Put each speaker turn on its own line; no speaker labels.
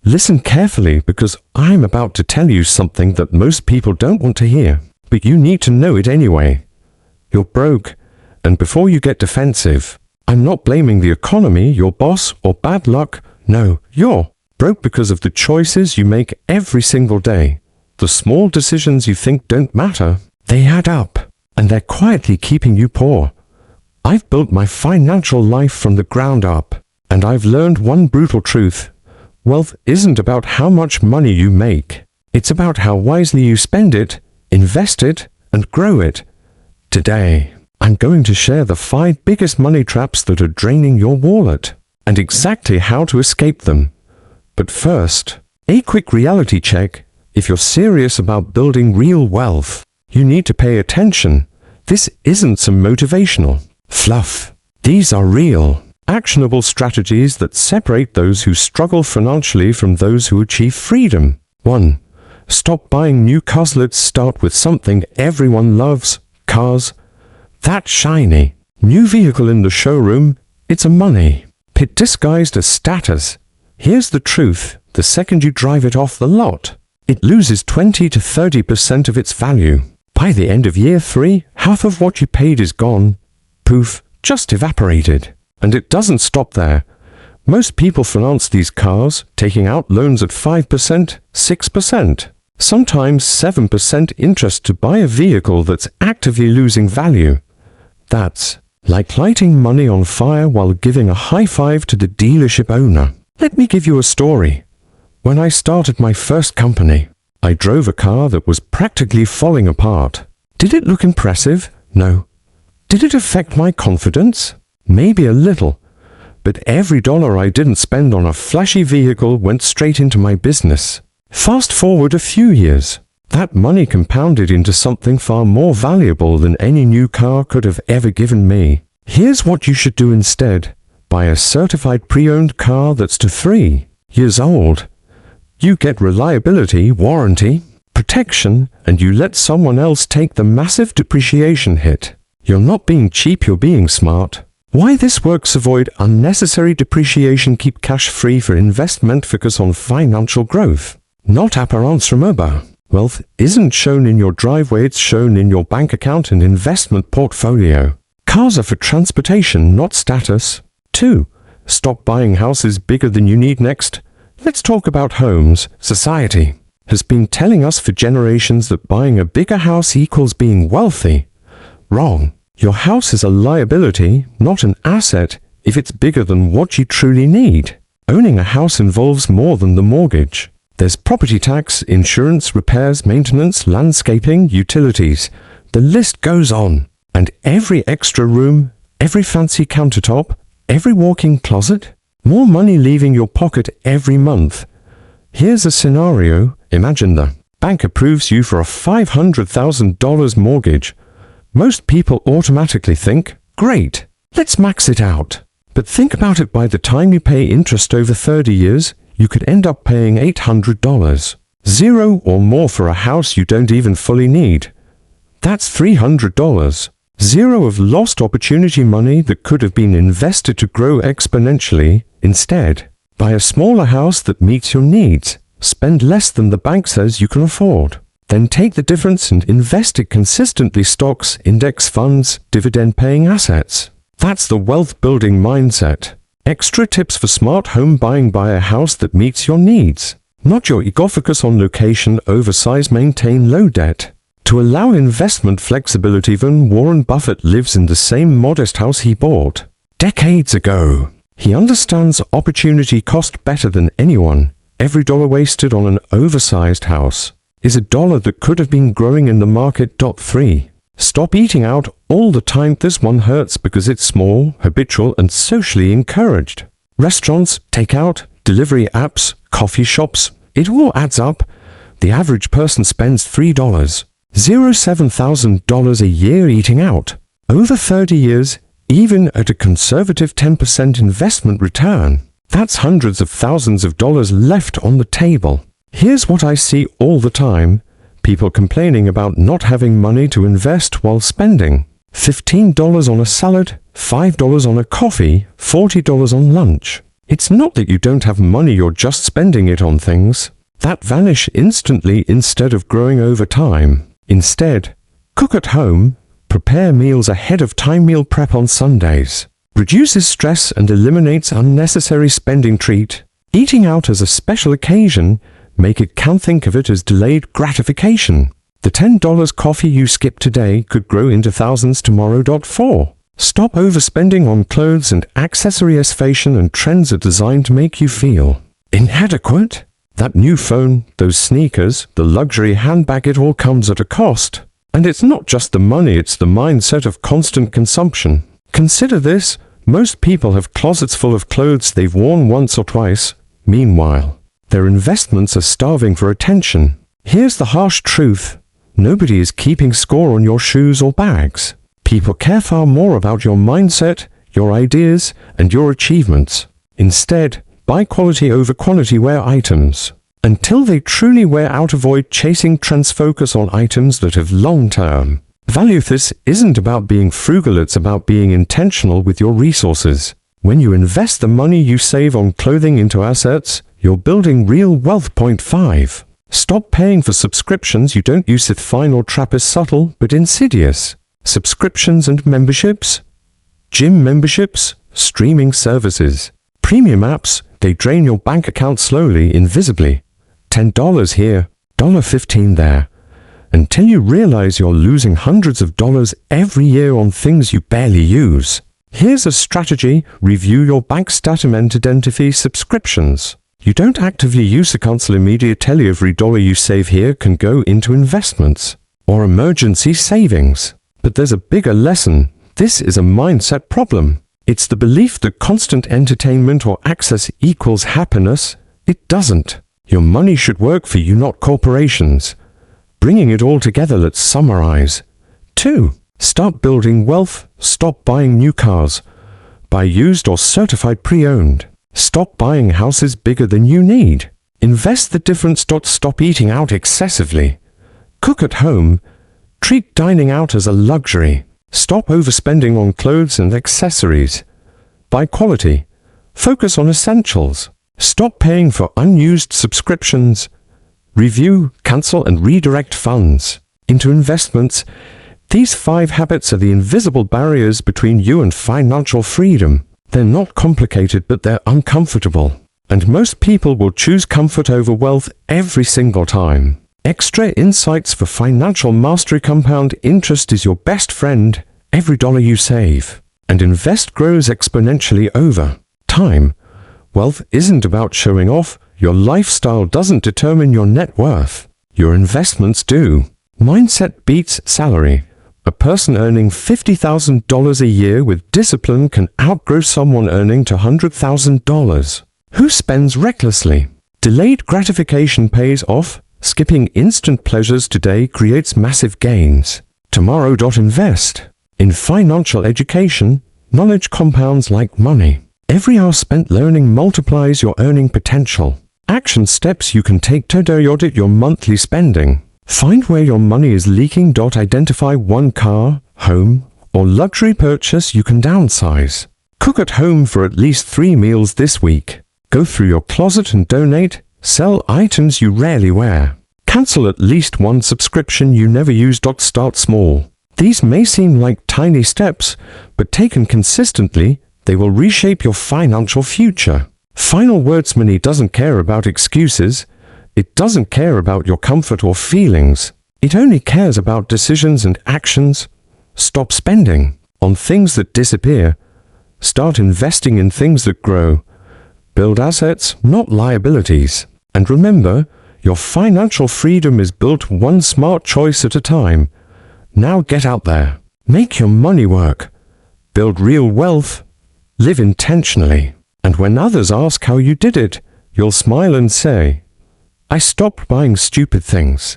Listen carefully because I'm about to tell you something that most people don't want to hear, but you need to know it anyway. You're broke, and before you get defensive, I'm not blaming the economy, your boss, or bad luck. No, you're broke because of the choices you make every single day. The small decisions you think don't matter, they add up, and they're quietly keeping you poor. I've built my financial life from the ground up, and I've learned one brutal truth. Wealth isn't about how much money you make. It's about how wisely you spend it, invest it, and grow it. Today, I'm going to share the 5 biggest money traps that are draining your wallet, and exactly how to escape them. But first, a quick reality check. If you're serious about building real wealth, you need to pay attention. This isn't some motivational fluff. These are real, actionable strategies that separate those who struggle financially from those who achieve freedom. 1. Stop buying new cars. Let's start with something everyone loves. Cars. That shiny, new vehicle in the showroom, it's a money pit disguised as status. Here's the truth. The second you drive it off the lot, it loses 20 to 30% of its value. By the end of year 3, half of what you paid is gone. Poof, just evaporated. And it doesn't stop there. Most people finance these cars, taking out loans at 5%, 6%, sometimes 7% interest to buy a vehicle that's actively losing value. That's like lighting money on fire while giving a high five to the dealership owner. Let me give you a story. When I started my first company, I drove a car that was practically falling apart. Did it look impressive? No. Did it affect my confidence? Maybe a little. But every dollar I didn't spend on a flashy vehicle went straight into my business. Fast forward a few years. That money compounded into something far more valuable than any new car could have ever given me. Here's what you should do instead. Buy a certified pre-owned car that's to 3 years old. You get reliability, warranty, protection, and you let someone else take the massive depreciation hit. You're not being cheap, you're being smart. Why this works: avoid unnecessary depreciation, keep cash free for investment, focus on financial growth. Not apparence. Remember, wealth isn't shown in your driveway, it's shown in your bank account and investment portfolio. Cars are for transportation, not status. 2. Stop buying houses bigger than you need. Next, let's talk about homes. Society has been telling us for generations that buying a bigger house equals being wealthy. Wrong. Your house is a liability, not an asset, if it's bigger than what you truly need. Owning a house involves more than the mortgage. There's property tax, insurance, repairs, maintenance, landscaping, utilities. The list goes on. And every extra room, every fancy countertop, every walk-in closet, more money leaving your pocket every month. Here's a scenario. Imagine the bank approves you for a $500,000 mortgage. Most people automatically think, great, let's max it out. But think about it, by the time you pay interest over 30 years, you could end up paying $800. Zero or more for a house you don't even fully need. That's $300. Zero of lost opportunity money that could have been invested to grow exponentially. Instead, buy a smaller house that meets your needs. Spend less than the bank says you can afford. Then take the difference and invest it consistently. Stocks, index funds, dividend-paying assets. That's the wealth-building mindset. Extra tips for smart home buying: buy a house that meets your needs, not your ego. Focus on location, oversize, maintain low debt. To allow investment flexibility. Even Warren Buffett lives in the same modest house he bought decades ago. He understands opportunity cost better than anyone. Every dollar wasted on an oversized house is a dollar that could have been growing in the market. 3. Stop eating out all the time. This one hurts because it's small, habitual, and socially encouraged. Restaurants, takeout, delivery apps, coffee shops, it all adds up. The average person spends $3,07,000 a year eating out. Over 30 years, even at a conservative 10% investment return, that's hundreds of thousands of dollars left on the table. Here's what I see all the time. People complaining about not having money to invest while spending $15 on a salad, $5 on a coffee, $40 on lunch. It's not that you don't have money, you're just spending it on things that vanish instantly instead of growing over time. Instead, cook at home, prepare meals ahead of time. Meal prep on Sundays reduces stress and eliminates unnecessary spending. Treat eating out as a special occasion. Make it count. Think of it as delayed gratification. The $10 coffee you skip today could grow into thousands tomorrow. 4. Stop overspending on clothes and accessories. Fashion and trends are designed to make you feel inadequate. That new phone, those sneakers, the luxury handbag, it all comes at a cost. And it's not just the money, it's the mindset of constant consumption. Consider this: most people have closets full of clothes they've worn once or twice. Meanwhile, their investments are starving for attention. Here's the harsh truth: nobody is keeping score on your shoes or bags. People care far more about your mindset, your ideas, and your achievements. Instead, buy quality over quantity wear items. Until they truly wear out, avoid chasing trends. Focus on items that have long-term value. This isn't about being frugal, it's about being intentional with your resources. When you invest the money you save on clothing into assets, you're building real wealth. 5. Stop paying for subscriptions you don't use. The final trap is subtle but insidious. Subscriptions and memberships, gym memberships, streaming services, premium apps, they drain your bank account slowly, invisibly. $10 here, $15 there, until you realize you're losing hundreds of dollars every year on things you barely use. Here's a strategy: review your bank statement, identify subscriptions you don't actively use. The council immediately tell you every dollar you save here can go into investments or emergency savings. But there's a bigger lesson. This is a mindset problem. It's the belief that constant entertainment or access equals happiness. It doesn't. Your money should work for you, not corporations. Bringing it all together, let's summarize. 2. Start building wealth. Stop buying new cars. Buy used or certified pre-owned. Stop buying houses bigger than you need. Invest the difference. Stop eating out excessively. Cook at home. Treat dining out as a luxury. Stop overspending on clothes and accessories. Buy quality. Focus on essentials. Stop paying for unused subscriptions. Review, cancel, and redirect funds into investments. These 5 habits are the invisible barriers between you and financial freedom. They're not complicated, but they're uncomfortable. And most people will choose comfort over wealth every single time. Extra insights for financial mastery. Compound interest is your best friend. Every dollar you save and invest grows exponentially over time. Wealth isn't about showing off. Your lifestyle doesn't determine your net worth. Your investments do. Mindset beats salary. A person earning $50,000 a year with discipline can outgrow someone earning $200,000 who spends recklessly. Delayed gratification pays off. Skipping instant pleasures today creates massive gains tomorrow. Invest in financial education. Knowledge compounds like money. Every hour spent learning multiplies your earning potential. Action steps you can take to audit your monthly spending. Find where your money is leaking. Identify one car, home, or luxury purchase you can downsize. Cook at home for at least 3 meals this week. Go through your closet and donate. Sell items you rarely wear. Cancel at least one subscription you never use. Start small. These may seem like tiny steps, but taken consistently, they will reshape your financial future. Final words: money doesn't care about excuses. It doesn't care about your comfort or feelings. It only cares about decisions and actions. Stop spending on things that disappear. Start investing in things that grow. Build assets, not liabilities. And remember, your financial freedom is built one smart choice at a time. Now get out there. Make your money work. Build real wealth. Live intentionally. And when others ask how you did it, you'll smile and say, I stopped buying stupid things.